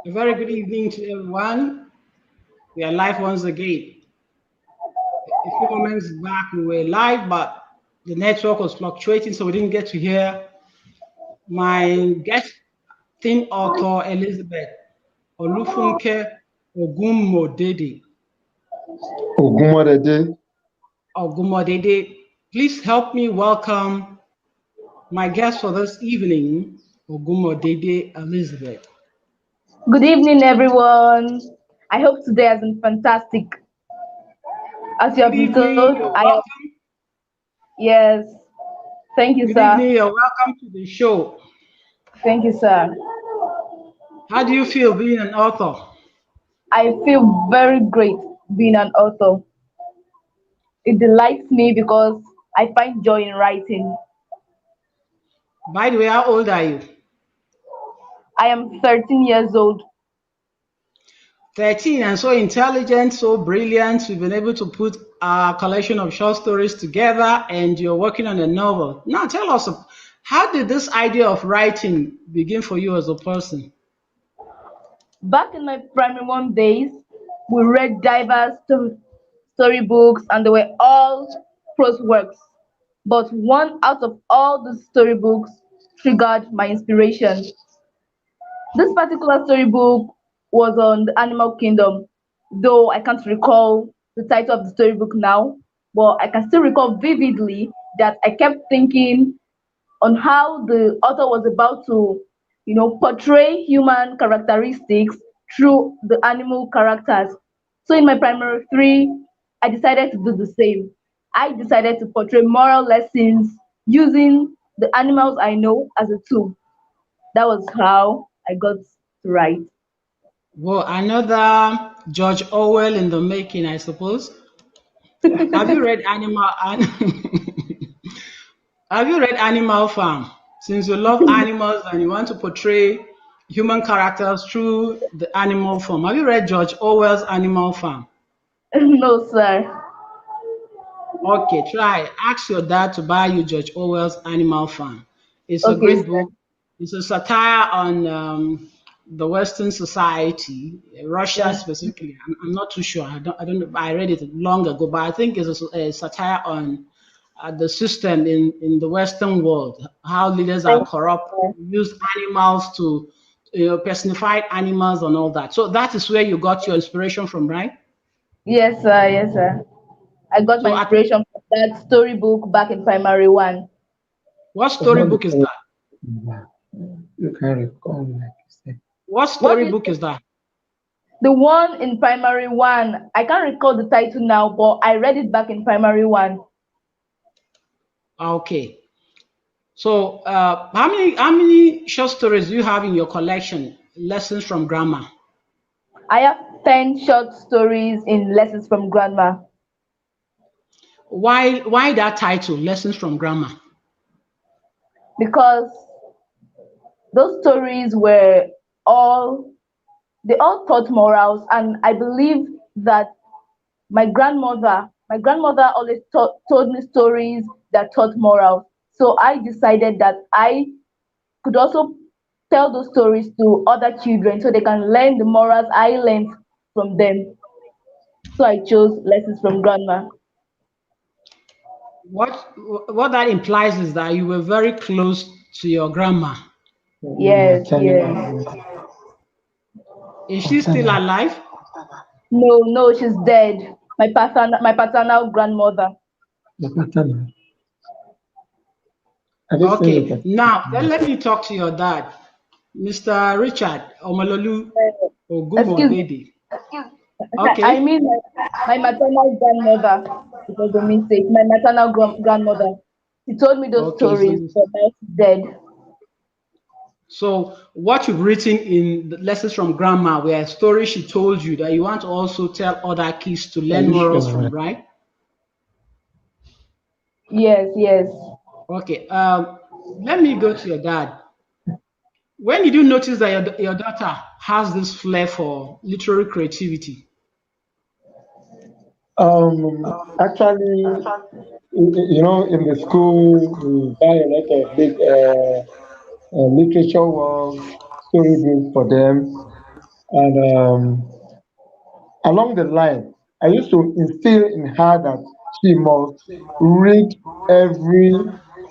A very good evening to everyone. We are live once again. A few moments back, we were live, but the network was fluctuating, so we didn't get to hear my guest theme author, Elizabeth Olufunke Ogunmodede. Ogunmodede. Ogunmodede. Please help me welcome my guest for this evening, Ogunmodede Elizabeth. Good evening, everyone. I hope today has been fantastic. As you Good have been evening, told, you're I am. welcome. Yes. Thank you, Good sir. evening, you're welcome to the show. Thank you, sir. How do you feel being an author? I feel very great being an author. It delights me because I find joy in writing. By the way, how old are you? I am 13 years old. 13, and so intelligent, so brilliant. You've been able to put a collection of short stories together and you're working on a novel. Now, tell us, how did this idea of writing begin for you as a person? Back in my primary one days, we read diverse storybooks and they were all prose works. But one out of all the storybooks triggered my inspiration. This particular storybook was on the animal kingdom, though I can't recall the title of the storybook now, but I can still recall vividly that I kept thinking on how the author was about to, portray human characteristics through the animal characters. So in my primary three, I decided to do the same. I decided to portray moral lessons using the animals I know as a tool. That was how I got to write. Well, another George Orwell in the making, I suppose. Have you read Have you read Animal Farm? Since you love animals and you want to portray human characters through the animal form, have you read George Orwell's Animal Farm? No, sir. Okay, try. Ask your dad to buy you George Orwell's Animal Farm. It's a Okay, great sir. book. It's a satire on the Western society, Russia Yeah. specifically. I'm not too sure. I don't know. I read it long ago, but I think it's a satire on the system in the Western world, how leaders are Thank you, corrupt, sir. use animals to, personified animals and all that. So that is where you got your inspiration from, right? Yes, sir. Yes, sir. I got my So at inspiration from that storybook back in primary one. what It's not the storybook is first that? one. You can recall, like you said. What What do you storybook say? is that? The one in primary one, I can't recall the title now, but I read it back in primary one. Okay. So how many short stories do you have in your collection? Lessons from Grammar. I have 10 short stories in Lessons from Grandma Why that title, Lessons from Grammar? because those stories were all, they all taught morals, and I believe that my grandmother always told me stories that taught morals. So I decided that I could also tell those stories to other children so they can learn the morals I learned from them. So I chose Lessons from Grandma. What what that implies is that you were very close to your grandma. Your Yes, maternal, yes. Is she still maternal. alive? No, no, she's dead. My paternal grandmother. Your maternal. Have you seen your Okay. Now then paternal? let me talk to your dad, Mr. Richard Omololu Excuse me. Ogumodede. I Okay. mean my maternal grandmother. It was a mistake. My maternal grandmother. She told me those Okay. So stories, but now she's dead. so what you've written in the lessons from grandma were stories she told you that you want to also tell other kids to Are learn you morals sure? from, Right? right? Yes, yes. Okay. Let me go to your dad. When did you notice that your daughter has this flair for literary creativity? Actually, in the school, we buy a lot of big literature works, storybooks for them. And along the line, I used to instill in her that she must read every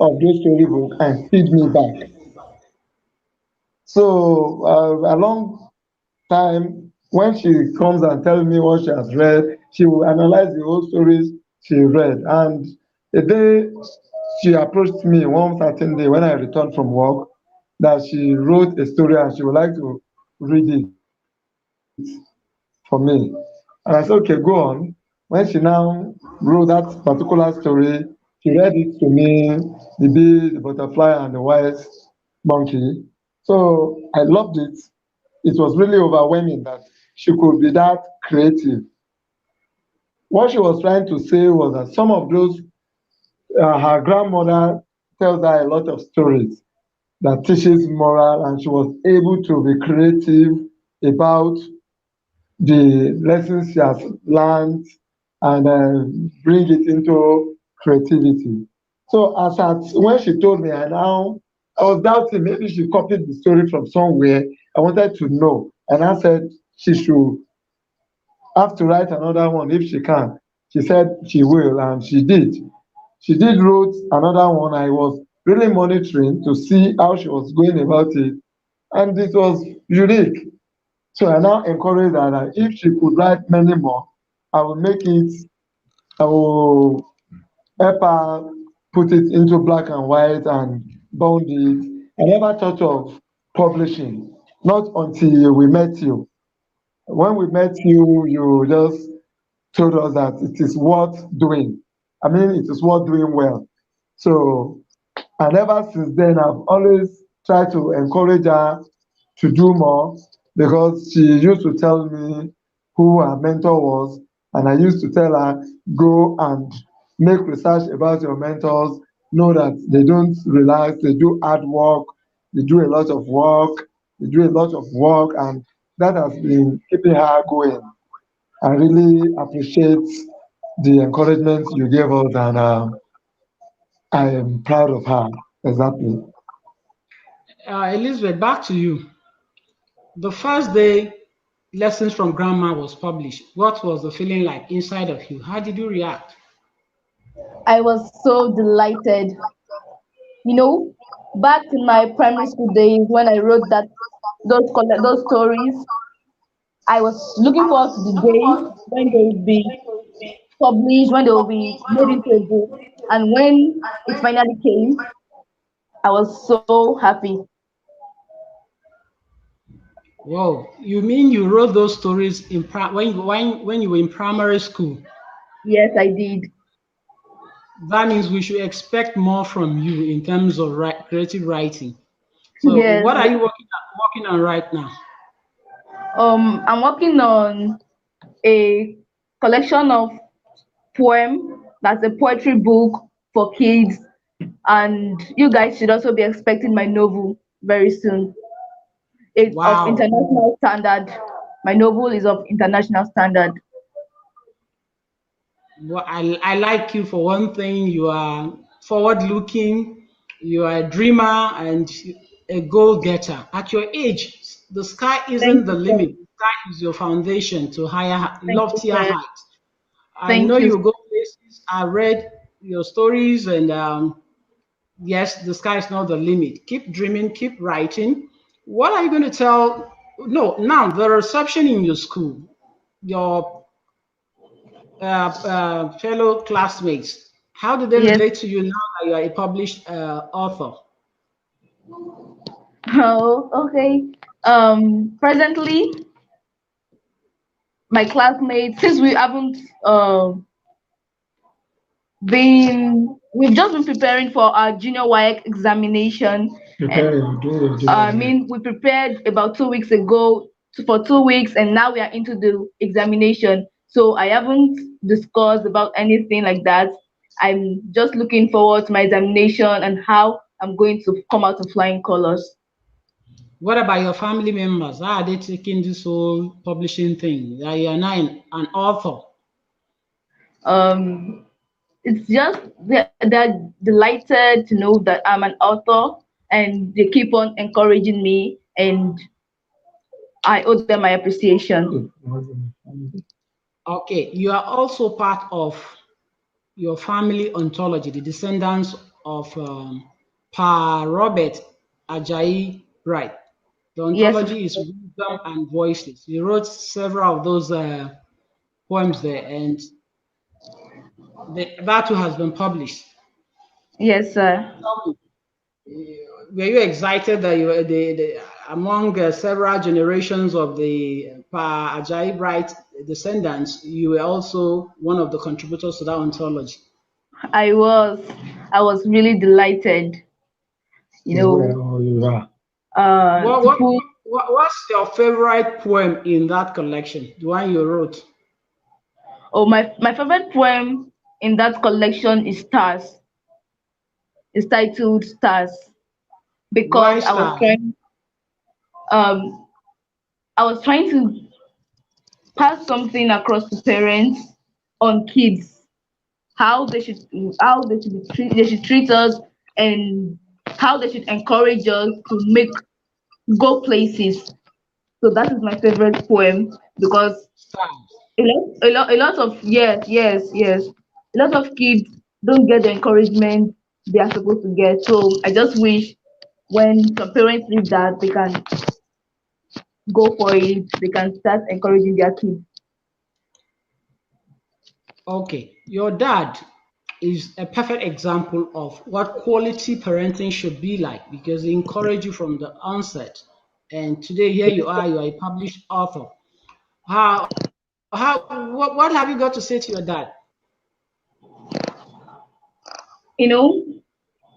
of those storybook and feed me back. So along time, when she comes and tells me what she has read, she will analyze the whole stories she read. And a day she approached me one certain day when I returned from work that she wrote a story and she would like to read it for me. And I said, okay, go on. When she now wrote that particular story, she read it to me, the bee, the butterfly, and the wise monkey. So I loved it. It was really overwhelming that she could be that creative. What she was trying to say was that some of those, her grandmother tells her a lot of stories that teaches moral, and she was able to be creative about the lessons she has learned and bring it into creativity. So as at when she told me, I was doubting maybe she copied the story from somewhere. I wanted to know, and I said she should have to write another one if she can. She said she will, and she did. She did wrote another one. I was really monitoring to see how she was going about it, and it was unique. So I now encourage her that if she could write many more, I will make it, I will help her put it into black and white and bound it. I never thought of publishing, not until we met you. When we met you, you just told us that it is worth doing. I mean, it is worth doing well. So, and ever since then, I've always tried to encourage her to do more because she used to tell me who her mentor was, and I used to tell her, go and make research about your mentors, know that they don't relax, they do hard work, they do a lot of work, they do a lot of work, and that has been keeping her going. I really appreciate the encouragement you gave us, and I am proud of her. Exactly. Elizabeth, back to you. The first day Lessons from Grandma was published, what was the feeling like inside of you? How did you react? I was so delighted. You know, back in my primary school days when I wrote those stories, I was looking forward to the day when they would be published, when they will be made into a book. And when it finally came, I was so happy. Whoa, you mean you wrote those stories when you were in primary school? Yes, I did. That means we should expect more from you in terms of creative writing. So, Yes. what are you working on right now? I'm working on a collection of poem. That's a poetry book for kids, and you guys should also be expecting my novel very soon. It's of Wow. international standard. My novel is of international standard. Well, I like you for one thing. You are forward looking, you are a dreamer and a goal getter. At your age, the sky Thank isn't the you, sir. limit. The sky is your foundation to higher, Thank you, loftier sir. heights. I know Thank you. you go places. I read your stories, and yes, the sky is not the limit. Keep dreaming, keep writing. What are you going to tell? No, now the reception in your school, your fellow classmates, how do they Yes. relate to you now that you are a published author? Oh, okay. Presently, my classmates, since we haven't we've just been preparing for our junior WAEC examination. And Preparing, doing your I dinner. mean, we prepared about 2 weeks ago for 2 weeks, and now we are into the examination. So I haven't discussed about anything like that. I'm just looking forward to my examination and how I'm going to come out in flying colors. What about your family members? How are they taking this whole publishing thing? That you are now an author. Um, it's just they're delighted to know that I'm an author, and they keep on encouraging me, and I owe them my appreciation. Okay, you are also part of your family ontology, the descendants of Pa Robert Ajayi Wright. The Yes, of ontology is wisdom and voices. He wrote several of those poems there, and that too has been published. yes, sir. Tell me, were you excited that you were among several generations of the Pa Ajayi Wright descendants, you were also one of the contributors to that ontology? I was, I was really delighted, you know, Well, you are. What, to what, put. what's your favorite poem in that collection? The one you wrote? Oh, my favorite poem in that collection is Stars. It's titled Stars Why because Star? um I was trying to pass something across to parents on kids, how they should they should treat us, and how they should encourage us to make go places. So that is my favorite poem because Stars. a lot of, yes, a lot of kids don't get the encouragement they are supposed to get. So I just wish when some parents read that, they can go for it, they can start encouraging their kids. Okay, your dad is a perfect example of what quality parenting should be like because he encouraged you from the onset. And today, here you are a published author. What have you got to say to your dad? You know,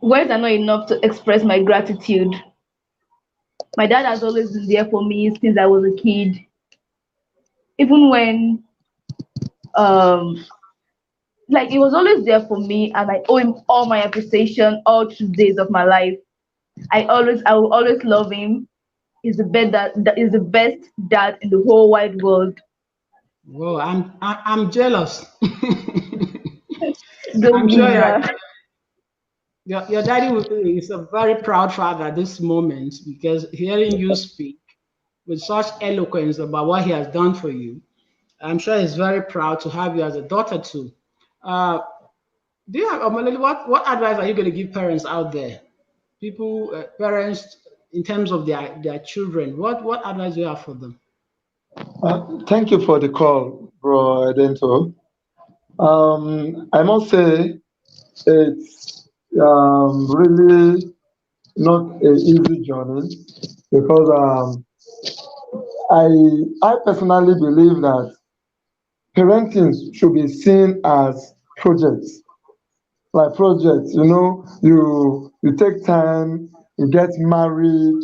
words are not enough to express my gratitude. My dad has always been there for me since I was a kid, even when like he was always there for me, and I owe him all my appreciation all through days of my life. I will always love him. He's the best that is the best dad in the whole wide world. Well, I'm jealous. Don't I'm be, sure sir. your daddy is a very proud father at this moment because hearing you speak with such eloquence about what he has done for you, I'm sure he's very proud to have you as a daughter too. Uh, do you have Omalele, what advice are you going to give parents out there? People, parents, in terms of their children, what advice do you have for them? Thank you for the call, bro Edento. I must say it's really not an easy journey because I personally believe that parenting should be seen as projects, like projects. You take time, you get married,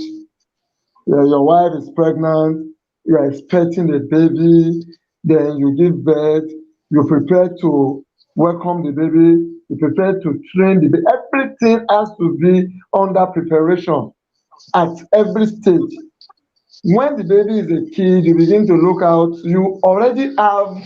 your wife is pregnant, you are expecting a baby, then you give birth, you prepare to welcome the baby, you prepare to train the baby. Everything has to be under preparation at every stage. When the baby is a kid, you begin to look out, you already have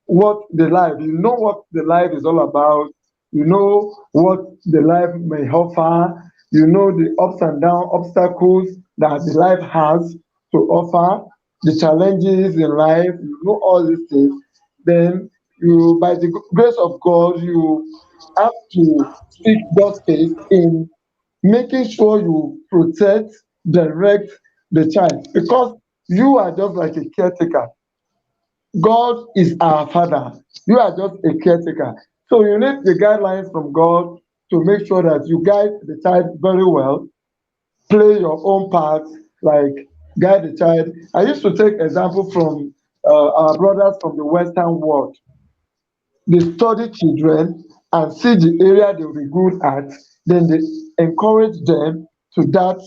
you know what the life is all about, you know what the life may offer, you know the ups and down obstacles that the life has to offer, the challenges in life, you know all these things. Then you, by the grace of God, you have to seek God's face in making sure you protect, direct the child, because you are just like a caretaker. God is our Father. You are just a caretaker. So you need the guidelines from God to make sure that you guide the child very well, play your own part, like guide the child. I used to take example from our brothers from the Western world. They study children and see the area they will be good at, then they encourage them to that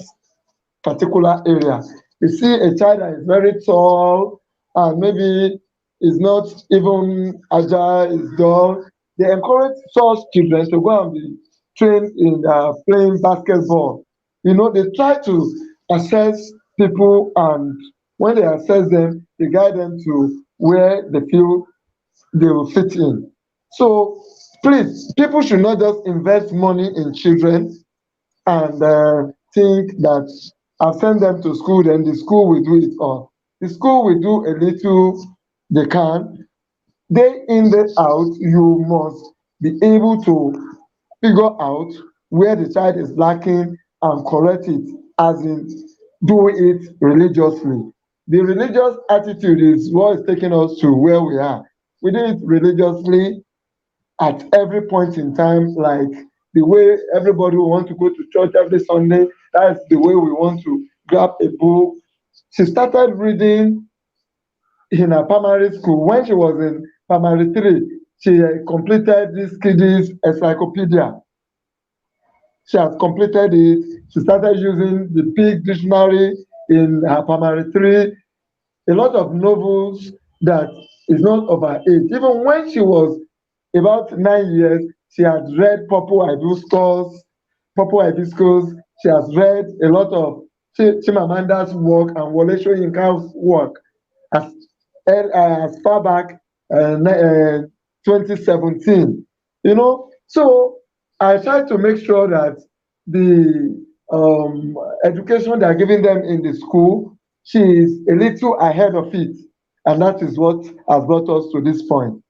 particular area. You see a child that is very tall and maybe is not even agile, is dull. They encourage such children to go and be trained in playing basketball. They try to assess people, and when they assess them, they guide them to where they feel they will fit in. So please, people should not just invest money in children and think that I've sent them to school, then the school will do it all. The school will do a little they can. Day in, day out, you must be able to figure out where the child is lacking and correct it, as in do it religiously. The religious attitude is what is taking us to where we are. We do it religiously at every point in time, like the way everybody want to go to church every Sunday. That's the way we want to grab a book. She started reading in her primary school. When she was in primary three, she completed this kiddies encyclopedia. She has completed it. She started using the big dictionary in her primary three. A lot of novels that is not of her age. Even when she was about 9 years, she had read Purple Hibiscus. She has read a lot of Chimamanda's work and Wole Soyinka's work as, as far back 2017. So I try to make sure that the education they are giving them in the school, she is a little ahead of it, and that is what has brought us to this point.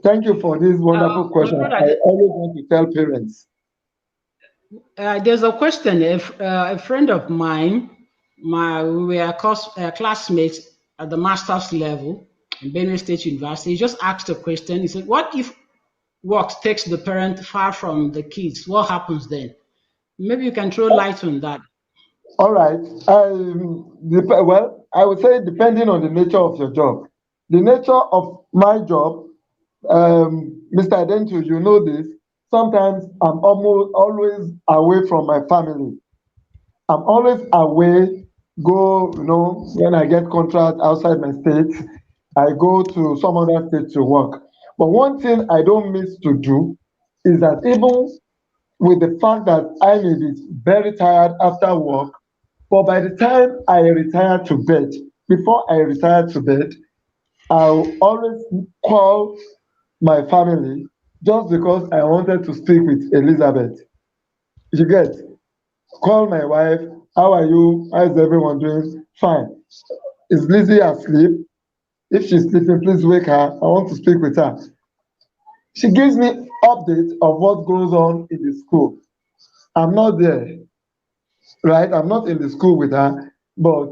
Thank you for this wonderful My question. brother, I always want to tell parents. there's a question. A friend of mine, we were classmates at the master's level in Benue State University. He just asked a question. He said, "What if work takes the parent far from the kids? What happens then?" Maybe you can throw light on that. All right. Well, I would say depending on the nature of your job. The nature of my job, Mr. Adentu, you know this. Sometimes I'm almost always away from my family. I'm always away, when I get contract outside my state, I go to some other state to work. But one thing I don't miss to do is that even with the fact that I may be very tired after work, but by the time I retire to bed, before I retire to bed, I'll always call my family just because I wanted to speak with Elizabeth. You get, call my wife, how are you? How is everyone doing? Fine. Is Lizzie asleep? If she's sleeping, please wake her. I want to speak with her. She gives me updates of what goes on in the school. I'm not there, right? I'm not in the school with her, but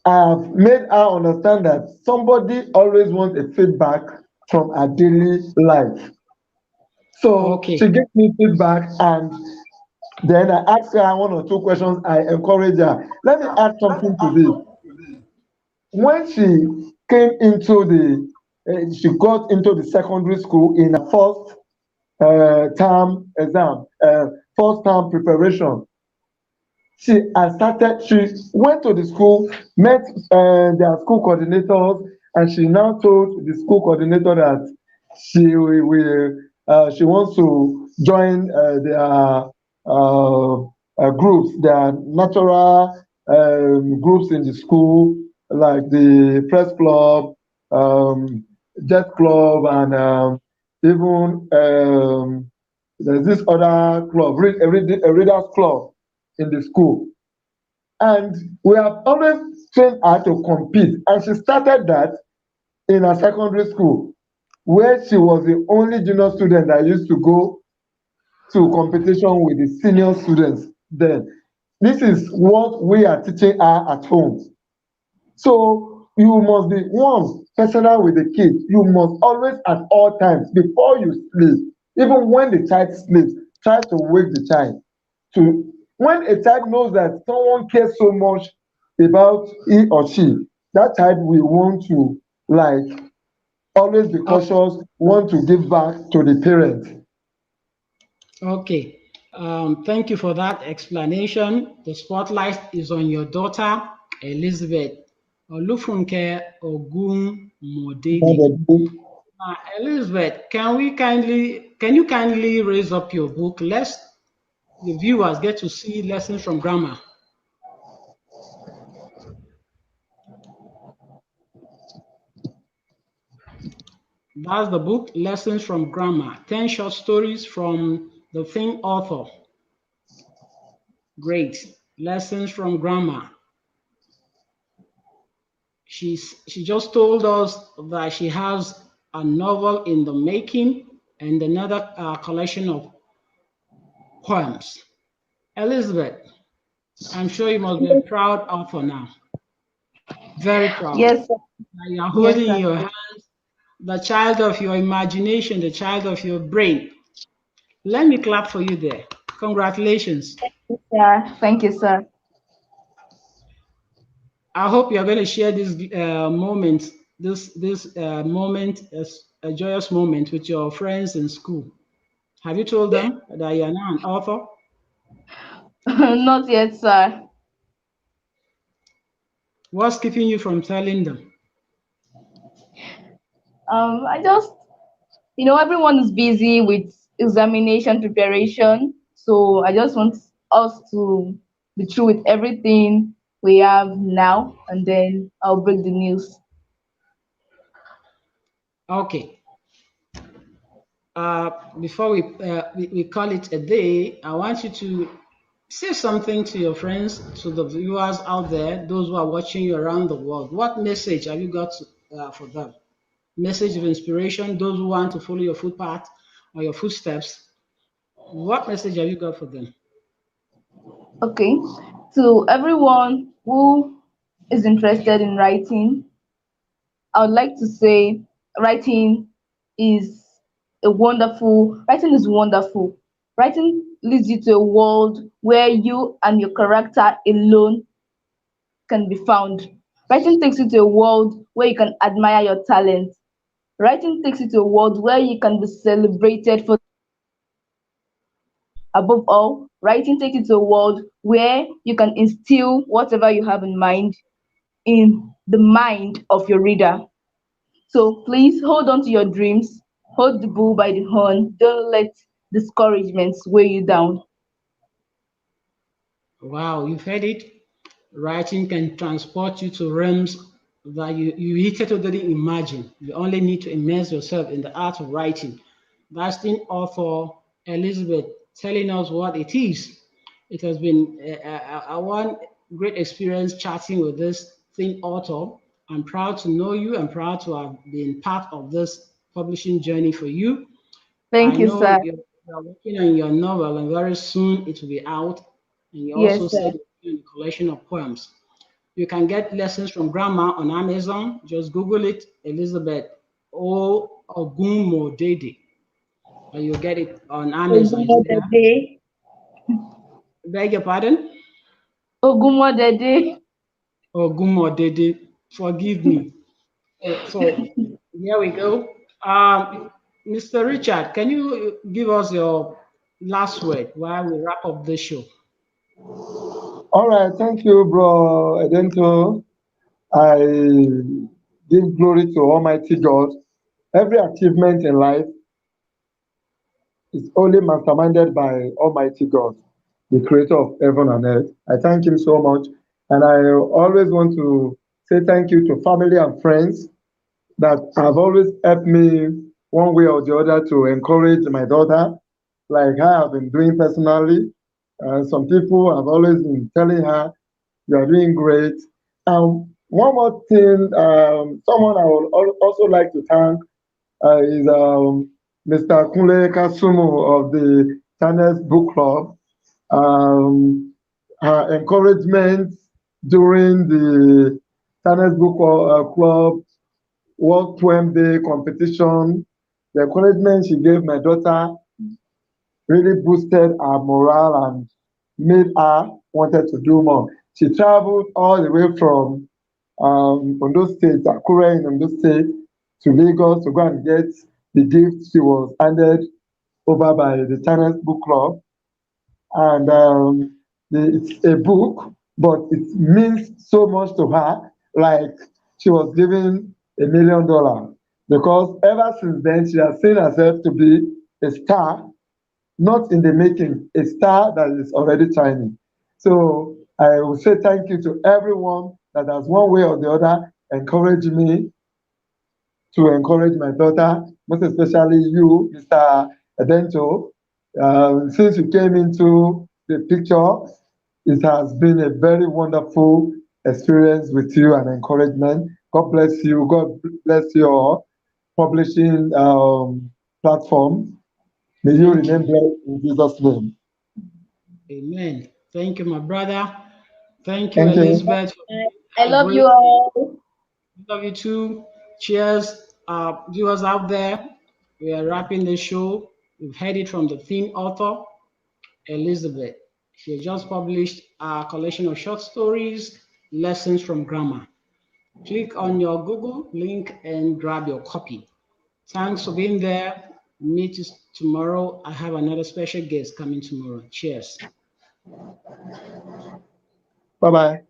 I've made her understand that somebody always wants a feedback from her daily life. So Okay. she gives me feedback, and then I ask her one or two questions. I encourage her. Let me add something to this. When she got into the secondary school in her first term exam, first term preparation. She went to the school, met their school coordinators, and she now told the school coordinator that she wants to join groups, their natural groups in the school, like the press club, um, jet club, and even there's this other club, a readers club in the school. And we have always trained her to compete. And she started that in her secondary school, where she was the only junior student that used to go to competition with the senior students then. This is what we are teaching her at home. So you must be one personal with the kid. You must always at all times before you sleep, even when the child sleeps, try to wake the child. To when a child knows that someone cares so much about he or she, that child will want to like always be Oh, cautious, want to give back to the parent. okay. Thank you for that explanation. The spotlight is on your daughter, Elizabeth Olufunke Ogunmodede. Elizabeth, can you kindly raise up your book? Let's the viewers get to see lessons from grammar. That's the book, Lessons from Grammar. 10 short stories from the same author. Great. Lessons from grandma. She just told us that she has a novel in the making and another collection of poems. Elizabeth, I'm sure you must be a proud author now. Very proud. Yes, sir. You are Yes, holding in sir. your hand the child of your imagination, the child of your brain. Let me clap for you there. Congratulations. Yeah, thank you, sir. I hope you're going to share this moment, this moment, as a joyous moment with your friends in school. Have you told them that you are now an author? Not yet, sir. What's keeping you from telling them? I just, everyone is busy with examination preparation, so I just want us to be through with everything we have now, and then I'll break the news. Okay. Uh, before we call it a day, I want you to say something to your friends, to the viewers out there, those who are watching you around the world. What message have you got for them? Message of inspiration, those who want to follow your footpath or your footsteps. What message have you got for them? Okay, to everyone who is interested in writing, I would like to say writing is writing is wonderful. Writing leads you to a world where you and your character alone can be found. Writing takes you to a world where you can admire your talent. Writing takes you to a world where you can be celebrated for above all. Writing takes you to a world where you can instill whatever you have in mind in the mind of your reader. So please hold on to your dreams, hold the bull by the horn, don't let discouragements weigh you down. Wow, you've heard it. Writing can transport you to realms that you hitherto didn't imagine. You only need to immerse yourself in the art of writing. That's the author Elizabeth telling us what it is. It has been a one great experience chatting with this thing author. I'm proud to know you. I'm proud to have been part of this publishing journey for you. I Thank you, know sir. you're working on your novel, and very soon it will be out. And you also Yes, sir. said you're doing a collection of poems. You can get lessons from grandma on Amazon. Just Google it, Elizabeth O Ogunmodede, and you'll get it on Amazon. Is it there? Ogunmodede. Beg your pardon? Ogunmodede. Ogunmodede. Forgive me. So here we go. Mr. Richard, can you give us your last word while we wrap up this show? All right, thank you, bro Edento. I give glory to Almighty God. Every achievement in life is only masterminded by Almighty God, the creator of heaven and earth. I thank him so much. And I always want to say thank you to family and friends that have always helped me one way or the other to encourage my daughter, like I have been doing personally. Some people have always been telling her, you are doing great. One more thing, someone I would also like to thank is Mr. Kunle Kasumu of the Channels Book Club. Um, Her encouragement during the Channels Book Club World Poem Day competition, the encouragement she gave my daughter really boosted her morale and made her wanted to do more. She traveled all the way from Ondo State, Akure in Ondo State, to Lagos to go and get the gift she was handed over by the Channels Book Club. And it's a book, but it means so much to her, like she was given $1 million. Because ever since then, she has seen herself to be a star, not in the making, a star that is already shining. So I will say thank you to everyone that has one way or the other encouraged me to encourage my daughter, most especially you, Mr. Edento. Since you came into the picture, It has been a very wonderful experience with you and encouragement. God bless you. God bless your publishing platform. May you Thank remain you. blessed in Jesus' name. Amen. Thank you, my brother. Thank you, Thank you. Elizabeth, for I that love great. you all. Love you too. Cheers, viewers out there. We are wrapping the show. We've heard it from the theme author, Elizabeth. She just published a collection of short stories, Lessons from Grammar. Click on your Google link and grab your copy. Thanks for being there. Meet you tomorrow. I have another special guest coming tomorrow. Cheers. Bye bye.